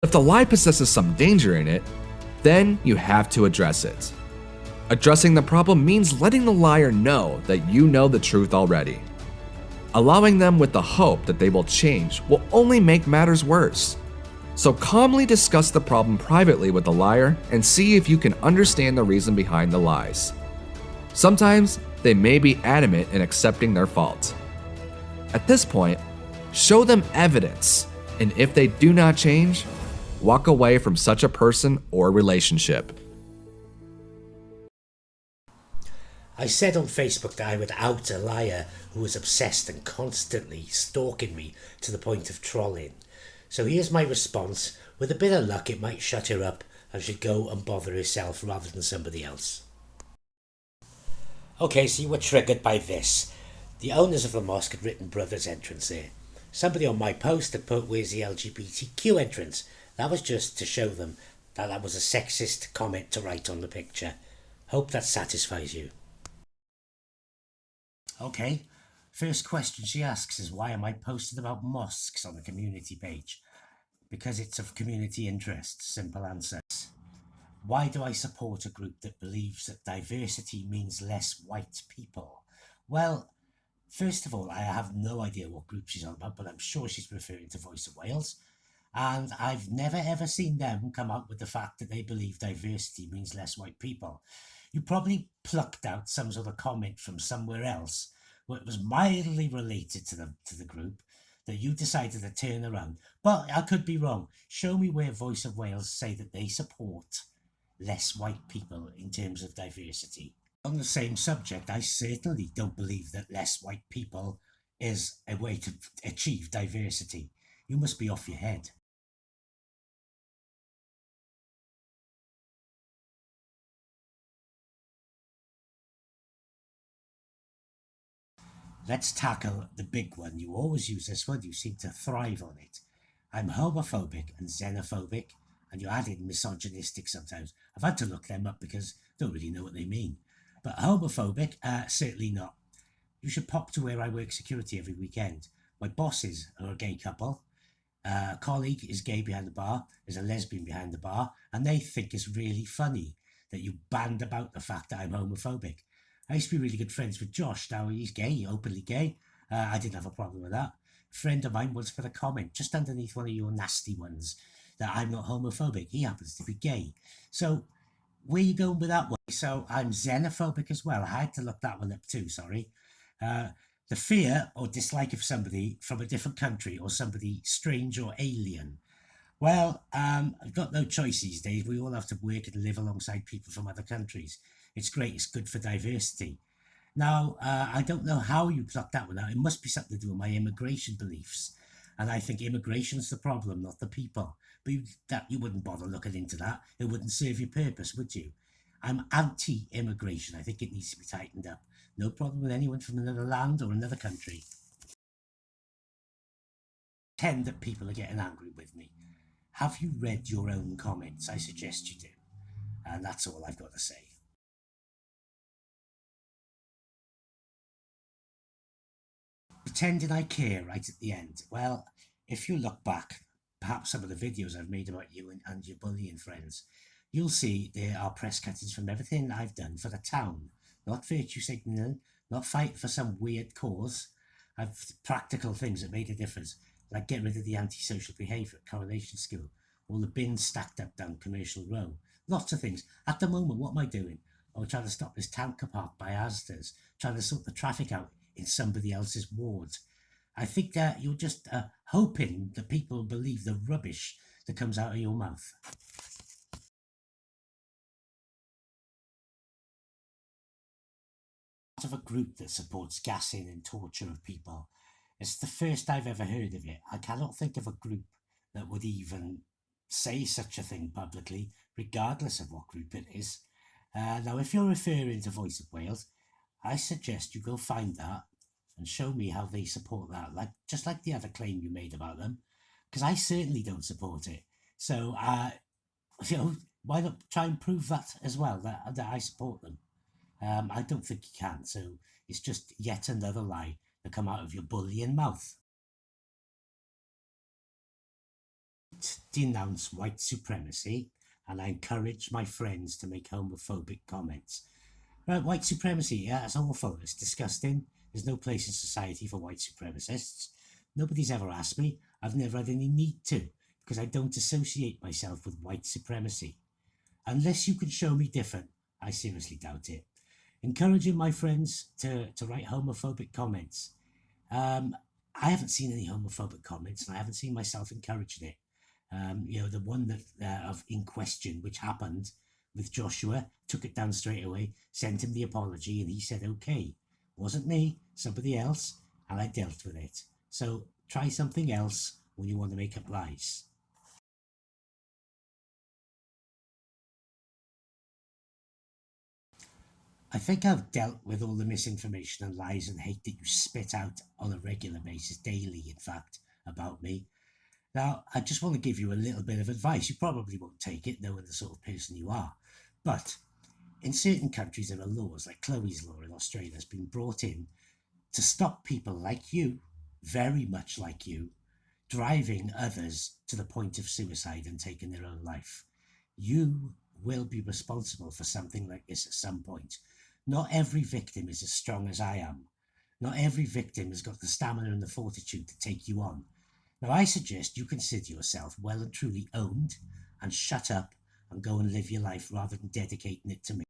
If the lie possesses some danger in it, then you have to address it. Addressing the problem means letting the liar know that you know the truth already. Allowing them with the hope that they will change will only make matters worse. So calmly discuss the problem privately with the liar and see if you can understand the reason behind the lies. Sometimes they may be adamant in accepting their fault. At this point, show them evidence, and if they do not change, walk away from such a person or relationship. I said on Facebook that I would out a liar who was obsessed and constantly stalking me to the point of trolling. So here's my response. With a bit of luck, it might shut her up and she'd go and bother herself rather than somebody else. Okay, so you were triggered by this. The owners of the mosque had written Brothers entrance there. Somebody on my post had put, where's the LGBTQ entrance? That was just to show them that that was a sexist comment to write on the picture. Hope that satisfies you. Okay, first question she asks is, why am I posting about mosques on the community page? Because it's of community interest, simple answer. Why do I support a group that believes that diversity means less white people? Well, first of all, I have no idea what group she's on about, but I'm sure she's referring to Voice of Wales. And I've never ever seen them come out with the fact that they believe diversity means less white people. You probably plucked out some sort of comment from somewhere else where it was mildly related to the group that you decided to turn around. But I could be wrong. Show me where Voice of Wales say that they support less white people in terms of diversity. On the same subject, I certainly don't believe that less white people is a way to achieve diversity. You must be off your head. Let's tackle the big one. You always use this one. You seem to thrive on it. I'm homophobic and xenophobic, and you add in misogynistic sometimes. I've had to look them up because I don't really know what they mean. But homophobic, certainly not. You should pop to where I work security every weekend. My bosses are a gay couple. A colleague is gay behind the bar, is a lesbian behind the bar, and they think it's really funny that you band about the fact that I'm homophobic. I used to be really good friends with Josh. Now he's gay, openly gay. I didn't have a problem with that. A friend of mine once put a comment just underneath one of your nasty ones that I'm not homophobic. He happens to be gay. So where you going with that one? So I'm xenophobic as well. I had to look that one up too, sorry. The fear or dislike of somebody from a different country or somebody strange or alien. Well, I've got no choice these days. We all have to work and live alongside people from other countries. It's great. It's good for diversity. Now, I don't know how you plucked that one out. It must be something to do with my immigration beliefs. And I think immigration's the problem, not the people. But you wouldn't bother looking into that. It wouldn't serve your purpose, would you? I'm anti-immigration. I think it needs to be tightened up. No problem with anyone from another land or another country. Pretend that people are getting angry with me. Have you read your own comments? I suggest you do. And that's all I've got to say. Pretending I care right at the end. Well, if you look back, perhaps some of the videos I've made about you and your bullying friends, you'll see there are press cuttings from everything I've done for the town. Not virtue signaling, not fight for some weird cause. I've practical things that made a difference, like getting rid of the antisocial behaviour at Coronation School, all the bins stacked up down Commercial Row. Lots of things. At the moment, what am I doing? I'm trying to stop this tanker park by Asda's, trying to sort the traffic out in somebody else's ward. I think that you're just hoping that people believe the rubbish that comes out of your mouth. Of a group that supports gassing and torture of people. It's the first I've ever heard of it. I cannot think of a group that would even say such a thing publicly, regardless of what group it is. Now, if you're referring to Voice of Wales, I suggest you go find that and show me how they support that, just like the other claim you made about them, because I certainly don't support it. So, why not try and prove that as well, that I support them? I don't think you can, so it's just yet another lie that come out of your bullying mouth. Denounce white supremacy, and I encourage my friends to make homophobic comments. Right, white supremacy, yeah, it's awful. It's disgusting. There's no place in society for white supremacists. Nobody's ever asked me. I've never had any need to, because I don't associate myself with white supremacy. Unless you can show me different, I seriously doubt it. Encouraging my friends to write homophobic comments. Um, I haven't seen any homophobic comments, and I haven't seen myself encouraging it. The one that of in question, which happened with Joshua, took it down straight away, sent him the apology, and he said, "Okay, wasn't me, somebody else," and I dealt with it. So try something else when you want to make up lies. I think I've dealt with all the misinformation and lies and hate that you spit out on a regular basis, daily, in fact, about me. Now, I just want to give you a little bit of advice. You probably won't take it, knowing the sort of person you are. But in certain countries, there are laws, like Chloe's law in Australia, has been brought in to stop people like you, very much like you, driving others to the point of suicide and taking their own life. You will be responsible for something like this at some point. Not every victim is as strong as I am. Not every victim has got the stamina and the fortitude to take you on. Now, I suggest you consider yourself well and truly owned and shut up and go and live your life rather than dedicating it to me.